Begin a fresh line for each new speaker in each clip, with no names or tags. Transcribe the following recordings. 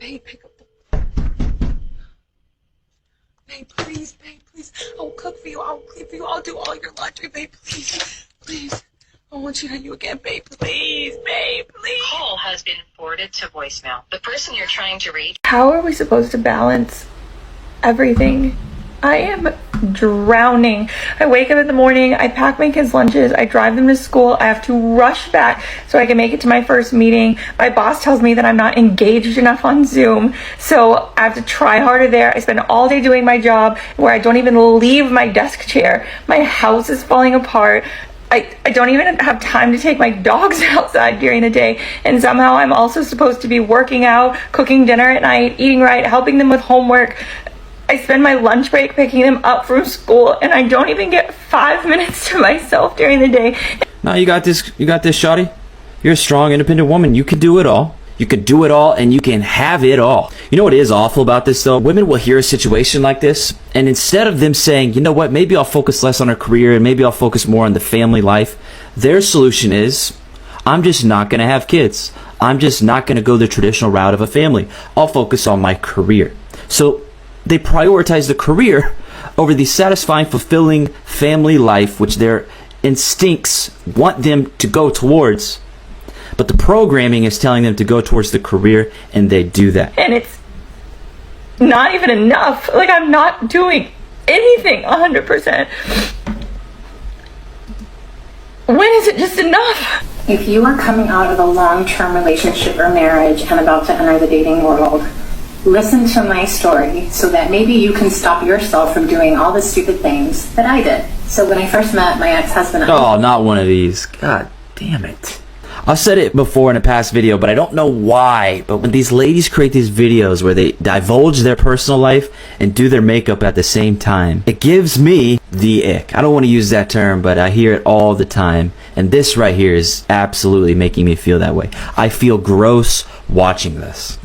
Babe, pick up the... Babe, please, I'll cook for you, I'll clean for you, I'll do all your laundry, babe, please. I want you to you again, babe, please.
Call has been forwarded to voicemail. The person you're trying to reach...
How are we supposed to balance everything? I am drowning. I wake up in the morning, I pack my kids' lunches, I drive them to school, I have to rush back so I can make it to my first meeting. My boss tells me that I'm not engaged enough on Zoom, so I have to try harder there. I spend all day doing my job where I don't even leave my desk chair. My house is falling apart. I don't even have time to take my dogs outside during the day, and somehow I'm also supposed to be working out, cooking dinner at night, eating right, helping them with homework. I spend my lunch break picking them up from school, and I don't even get 5 minutes to myself during the day.
No, you got this, shawty. You're a strong, independent woman. You can do it all. You can do it all, and you can have it all. You know what is awful about this, though? Women will hear a situation like this, and instead of them saying, you know what, maybe I'll focus less on her career, and maybe I'll focus more on the family life, their solution is, I'm just not going to have kids. I'm just not going to go the traditional route of a family. I'll focus on my career. So they prioritize the career over the satisfying, fulfilling family life, which their instincts want them to go towards. But the programming is telling them to go towards the career, and they do that.
And it's not even enough. Like, I'm not doing anything 100%. When is it just enough?
If you are coming out of a long-term relationship or marriage and about to enter the dating world, listen to my story so that maybe you can stop yourself from doing all the stupid things that I did. So when I first met my ex-husband...
Oh, not one of these. God damn it. I've said it before in a past video, but I don't know why. But when these ladies create these videos where they divulge their personal life and do their makeup at the same time, it gives me the ick. I don't want to use that term, but I hear it all the time. And this right here is absolutely making me feel that way. I feel gross watching this.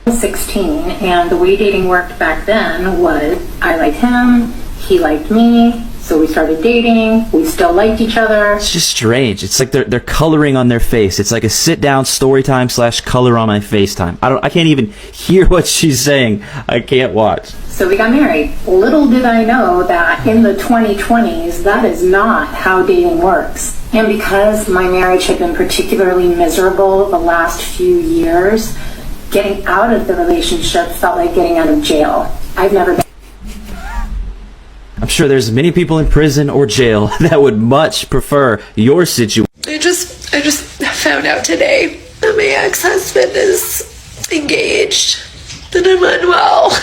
16, and the way dating worked back then was I liked him, he liked me, so we started dating, we still liked each other.
It's just strange. It's like they're coloring on their face. It's like a sit-down story time / color on my FaceTime. I can't even hear what she's saying. I can't watch.
So we got married. Little did I know that in the 2020s, that is not how dating works. And because my marriage had been particularly miserable the last few years, getting out of the relationship felt like getting out of jail. I've never been...
I'm sure there's many people in prison or jail that would much prefer your situation.
I just found out today that my ex-husband is engaged, that I'm unwell.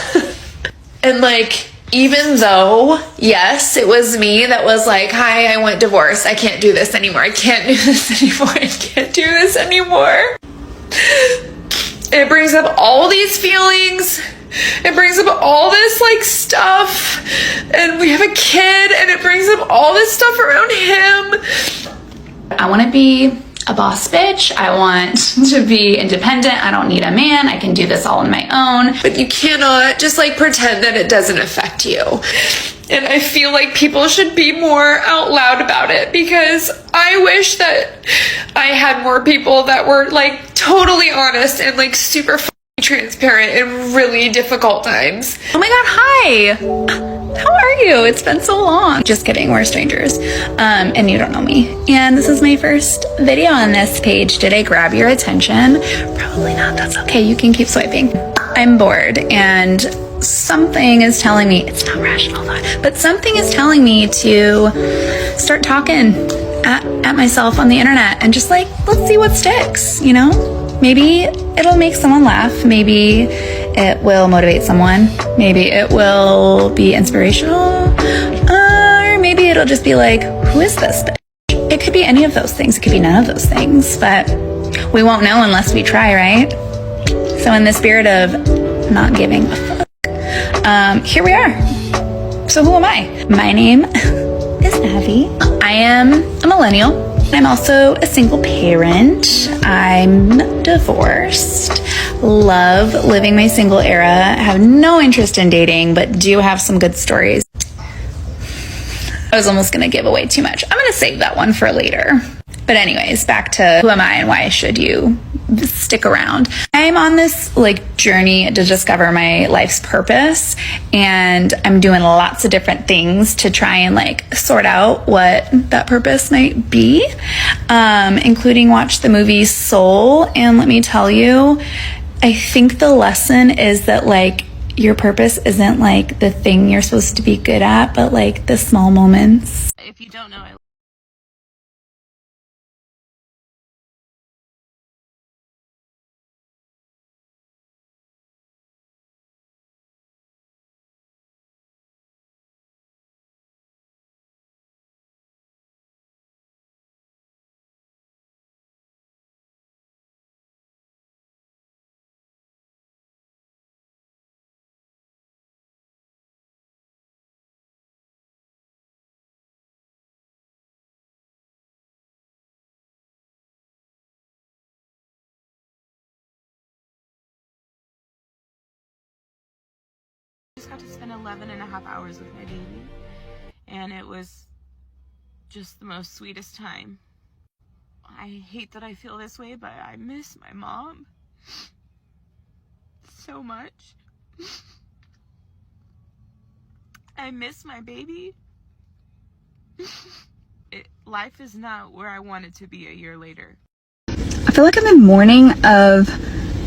And like, even though, yes, it was me that was like, hi, I want divorce. I can't do this anymore. I can't do this anymore. It brings up all these feelings. It brings up all this like stuff, and we have a kid, and it brings up all this stuff around him.
I want to be a boss bitch. I want to be independent. I don't need a man. I can do this all on my own.
But you cannot just like pretend that it doesn't affect you. And I feel like people should be more out loud about it, because I wish that I had more people that were like totally honest and like super transparent in really difficult times.
Oh my god, hi! How are you? It's been so long. Just kidding, we're strangers. And you don't know me. And this is my first video on this page. Did I grab your attention? Probably not, that's okay, you can keep swiping. I'm bored, and something is telling me, it's not rational thought, but something is telling me to start talking at myself on the internet and just like, let's see what sticks, you know? Maybe it'll make someone laugh. Maybe it will motivate someone. Maybe it will be inspirational. Or maybe it'll just be like, who is this bitch? It could be any of those things. It could be none of those things. But we won't know unless we try, right? So in the spirit of not giving a fuck, here we are. So who am I? My name is Abby. I am a millennial. I'm also a single parent. I'm divorced. Love living my single era. Have no interest in dating, but do have some good stories. I was almost gonna give away too much. I'm gonna save that one for later. But anyways, back to who am I and why should you stick around? I'm on this like journey to discover my life's purpose, and I'm doing lots of different things to try and like sort out what that purpose might be, including watch the movie Soul. And let me tell you, I think the lesson is that like your purpose isn't like the thing you're supposed to be good at, but like the small moments. If you don't know, I just got to spend 11.5 hours with my baby, and it was just the most sweetest time. I hate that I feel this way, but I miss my mom so much. I miss my baby. Life is not where I want it to be a year later.
I feel like I'm in mourning of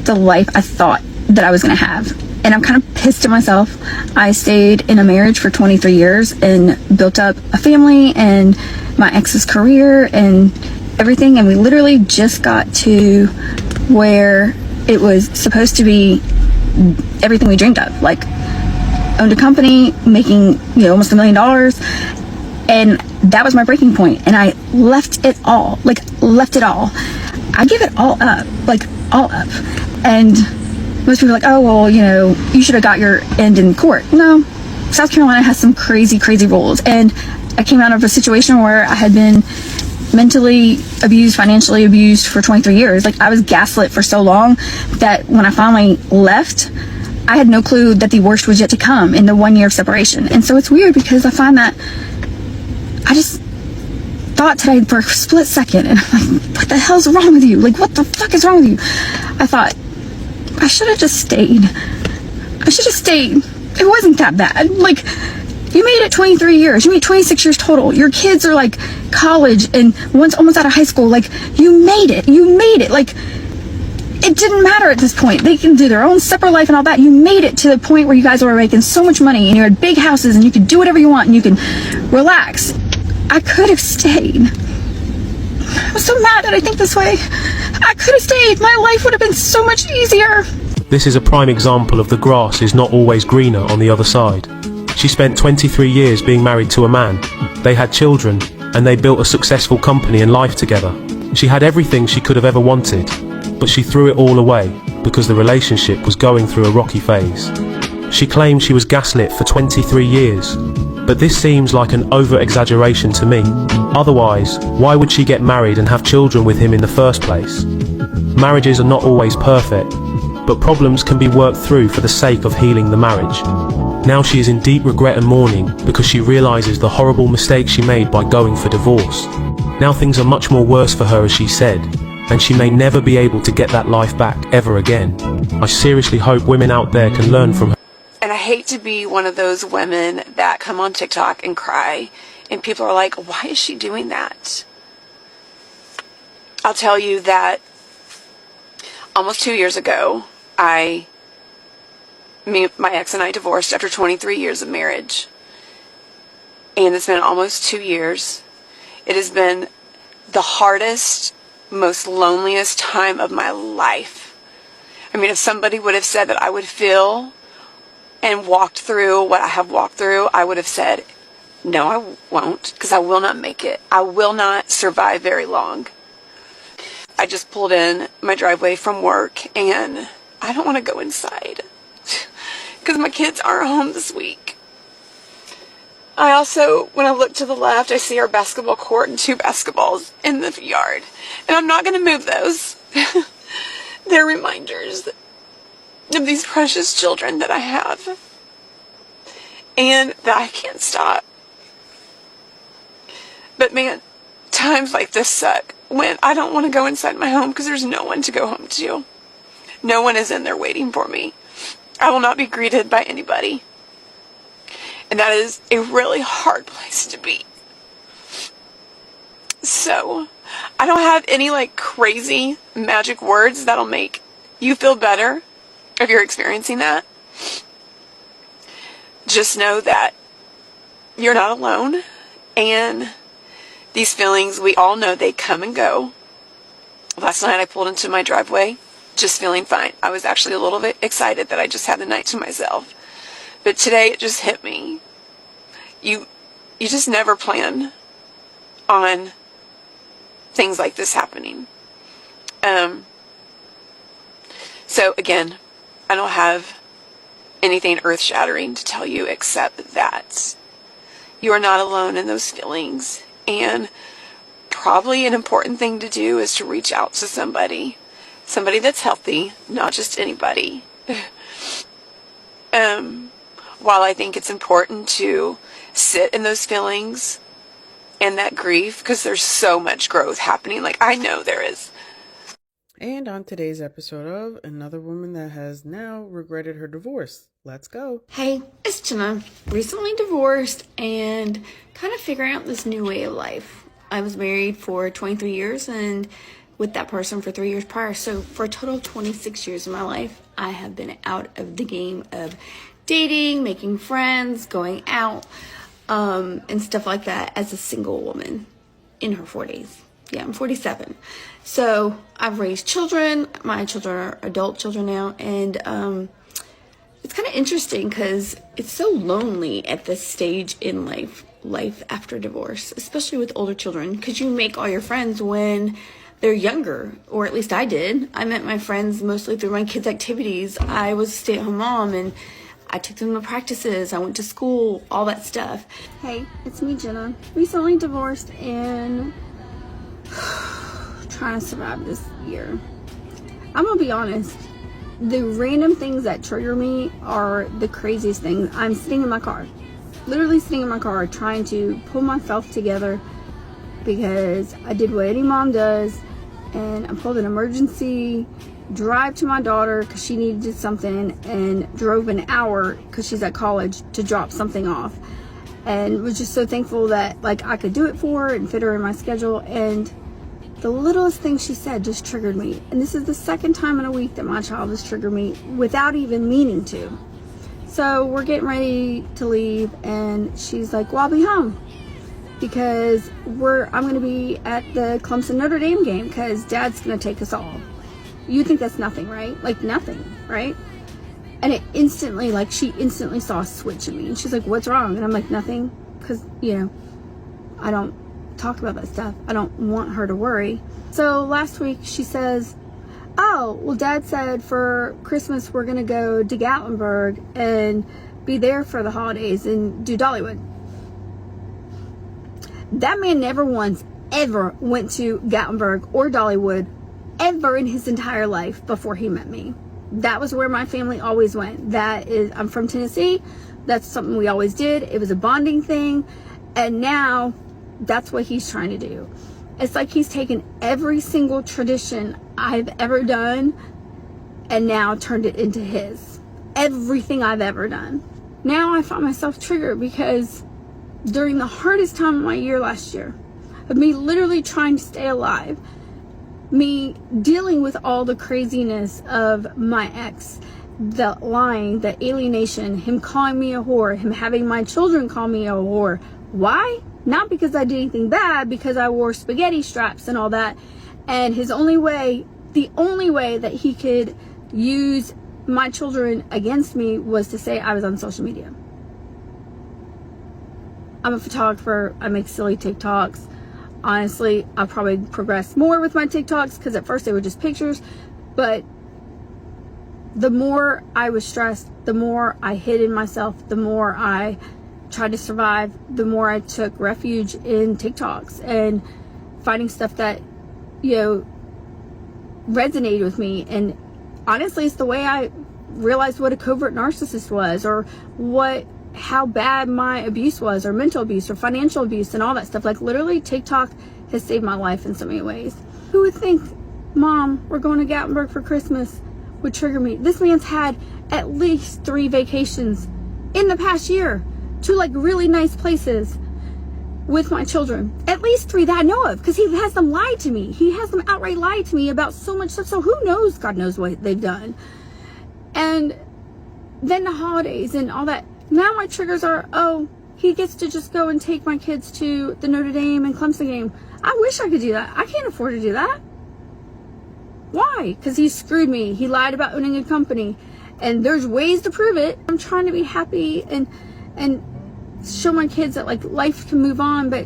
the life I thought that I was going to have. And I'm kind of pissed at myself. I stayed in a marriage for 23 years and built up a family and my ex's career and everything. And we literally just got to where it was supposed to be everything we dreamed of. Like, owned a company, making, almost $1 million. And that was my breaking point. And I left it all. I give it all up. All up. And most people are like, oh, well, you should have got your end in court. No, South Carolina has some crazy, crazy rules. And I came out of a situation where I had been mentally abused, financially abused for 23 years. I was gaslit for so long that when I finally left, I had no clue that the worst was yet to come in the 1 year of separation. And so it's weird because I find that I just thought today for a split second, and I'm like, what the hell's wrong with you? What the fuck is wrong with you? I thought, I should have just stayed. It wasn't that bad. You made it 23 years. You made 26 years total. Your kids are college and one's almost out of high school. You made it. It didn't matter at this point. They can do their own separate life and all that. You made it to the point where you guys were making so much money and you had big houses and you could do whatever you want and you can relax. I could have stayed. I was so mad that I think this way. I could have stayed. My life would have been so much easier.
This is a prime example of the grass is not always greener on the other side. She spent 23 years being married to a man. They had children, and they built a successful company and life together. She had everything she could have ever wanted, but she threw it all away because the relationship was going through a rocky phase. She claimed she was gaslit for 23 years, but this seems like an over-exaggeration to me. Otherwise, why would she get married and have children with him in the first place? Marriages are not always perfect, but problems can be worked through for the sake of healing the marriage. Now she is in deep regret and mourning because she realizes the horrible mistake she made by going for divorce. Now things are much more worse for her, as she said, and she may never be able to get that life back ever again. I seriously hope women out there can learn from her.
And I hate to be one of those women that come on TikTok and cry, and people are like, why is she doing that? I'll tell you that almost 2 years ago, my ex and I divorced after 23 years of marriage. And it's been almost 2 years. It has been the hardest, most loneliest time of my life. If somebody would have said that I would feel and walked through what I have walked through, I would have said, no, I won't, because I will not make it. I will not survive very long. I just pulled in my driveway from work, and I don't want to go inside because my kids aren't home this week. I also, when I look to the left, I see our basketball court and 2 basketballs in the yard, and I'm not going to move those. They're reminders of these precious children that I have and that I can't stop. But man, times like this suck. when I don't want to go inside my home because there's no one to go home to. No one is in there waiting for me. I will not be greeted by anybody. And that is a really hard place to be. So, I don't have any like crazy magic words that'll make you feel better if you're experiencing that. Just know that you're not alone, and these feelings, we all know they come and go. Last night I pulled into my driveway just feeling fine. I was actually a little bit excited that I just had the night to myself. But today it just hit me. You just never plan on things like this happening. So again, I don't have anything earth-shattering to tell you except that you are not alone in those feelings. And probably an important thing to do is to reach out to somebody that's healthy, not just anybody. While I think it's important to sit in those feelings and that grief, because there's so much growth happening, like I know there is.
And on today's episode of Another Woman That Has Now Regretted Her Divorce. Let's go.
Hey, it's Jenna. Recently divorced and kind of figuring out this new way of life. I was married for 23 years and with that person for 3 years prior. So for a total of 26 years of my life, I have been out of the game of dating, making friends, going out, and stuff like that as a single woman in her 40s. Yeah, I'm 47. So I've raised children. My children are adult children now. And it's kind of interesting because it's so lonely at this stage in life after divorce, especially with older children, because you make all your friends when they're younger, or at least I did. I met my friends mostly through my kids' activities. I was a stay-at-home mom, and I took them to practices. I went to school, all that stuff.
Hey, it's me, Jenna. Recently divorced and trying to survive this year. I'm gonna be honest. The random things that trigger me are the craziest things. I'm sitting in my car, literally sitting in my car, trying to pull myself together because I did what any mom does, and I pulled an emergency drive to my daughter because she needed something, and drove an hour because she's at college to drop something off, and was just so thankful that like I could do it for her and fit her in my schedule. And the littlest thing she said just triggered me. And this is the second time in a week that my child has triggered me without even meaning to. So we're getting ready to leave, and she's like, well, I'll be home because I'm going to be at the Clemson Notre Dame game because Dad's going to take us all. You think that's nothing, right? Like nothing, right? And it instantly, like she instantly saw a switch in me. And she's like, what's wrong? And I'm like, nothing. Because, I don't talk about that stuff. I don't want her to worry. So last week she says, oh, well, Dad said for Christmas we're going to go to Gatlinburg and be there for the holidays and do Dollywood. That man never once ever went to Gatlinburg or Dollywood ever in his entire life before he met me. That was where my family always went. I'm from Tennessee. That's something we always did. It was a bonding thing. And now that's what he's trying to do. It's like he's taken every single tradition I've ever done and now turned it into his. Everything I've ever done. Now I find myself triggered because during the hardest time of my year last year, of me literally trying to stay alive, me dealing with all the craziness of my ex, the lying, the alienation, him calling me a whore, him having my children call me a whore. Why? Not because I did anything bad, because I wore spaghetti straps and all that. And the only way that he could use my children against me was to say I was on social media. I'm a photographer. I make silly TikToks. Honestly, I'll probably progress more with my TikToks because at first they were just pictures. But the more I was stressed, the more I hid in myself, the more I tried to survive, the more I took refuge in TikToks and finding stuff that, resonated with me. And honestly, it's the way I realized what a covert narcissist was, or how bad my abuse was, or mental abuse, or financial abuse, and all that stuff. Like literally TikTok has saved my life in so many ways. Who would think, Mom, we're going to Gatlinburg for Christmas, would trigger me? This man's had at least 3 vacations in the past year to like really nice places with my children. At least 3 that I know of, because he has them lie to me. He has them outright lie to me about so much stuff. So who knows? God knows what they've done. And then the holidays and all that. Now my triggers are, oh, he gets to just go and take my kids to the Notre Dame and Clemson game. I wish I could do that. I can't afford to do that. Why? Because he screwed me. He lied about owning a company. And there's ways to prove it. I'm trying to be happy and show my kids that like life can move on, but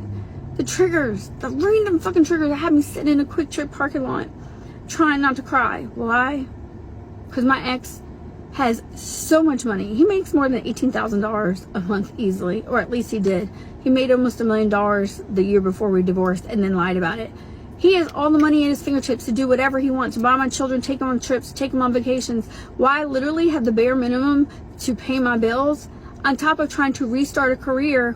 the triggers, the random fucking triggers that have me sitting in a Quick Trip parking lot trying not to cry. Why? Because my ex has so much money. He makes more than $18,000 a month easily, or at least he did. He made almost $1 million the year before we divorced and then lied about it. He has all the money at his fingertips to do whatever he wants, to buy my children, take them on trips, take them on vacations. Why I literally have the bare minimum to pay my bills on top of trying to restart a career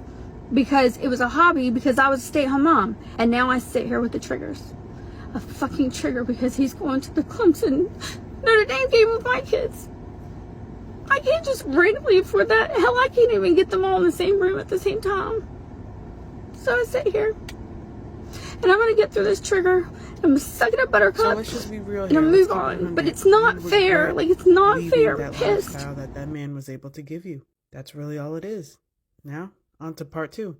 because it was a hobby, because I was a stay-at-home mom. And now I sit here with the triggers. A fucking trigger because he's going to the Clemson Notre Dame game with my kids. I can't just randomly afford that. Hell, I can't even get them all in the same room at the same time. So I sit here. And I'm going to get through this trigger. I'm going to suck it up, buttercup.
So let's just be real
and
here.
I'll move on. But it's not fair. Like, it's not fair. I'm pissed.
That man was able to give you. That's really all it is. Now, on to part 2.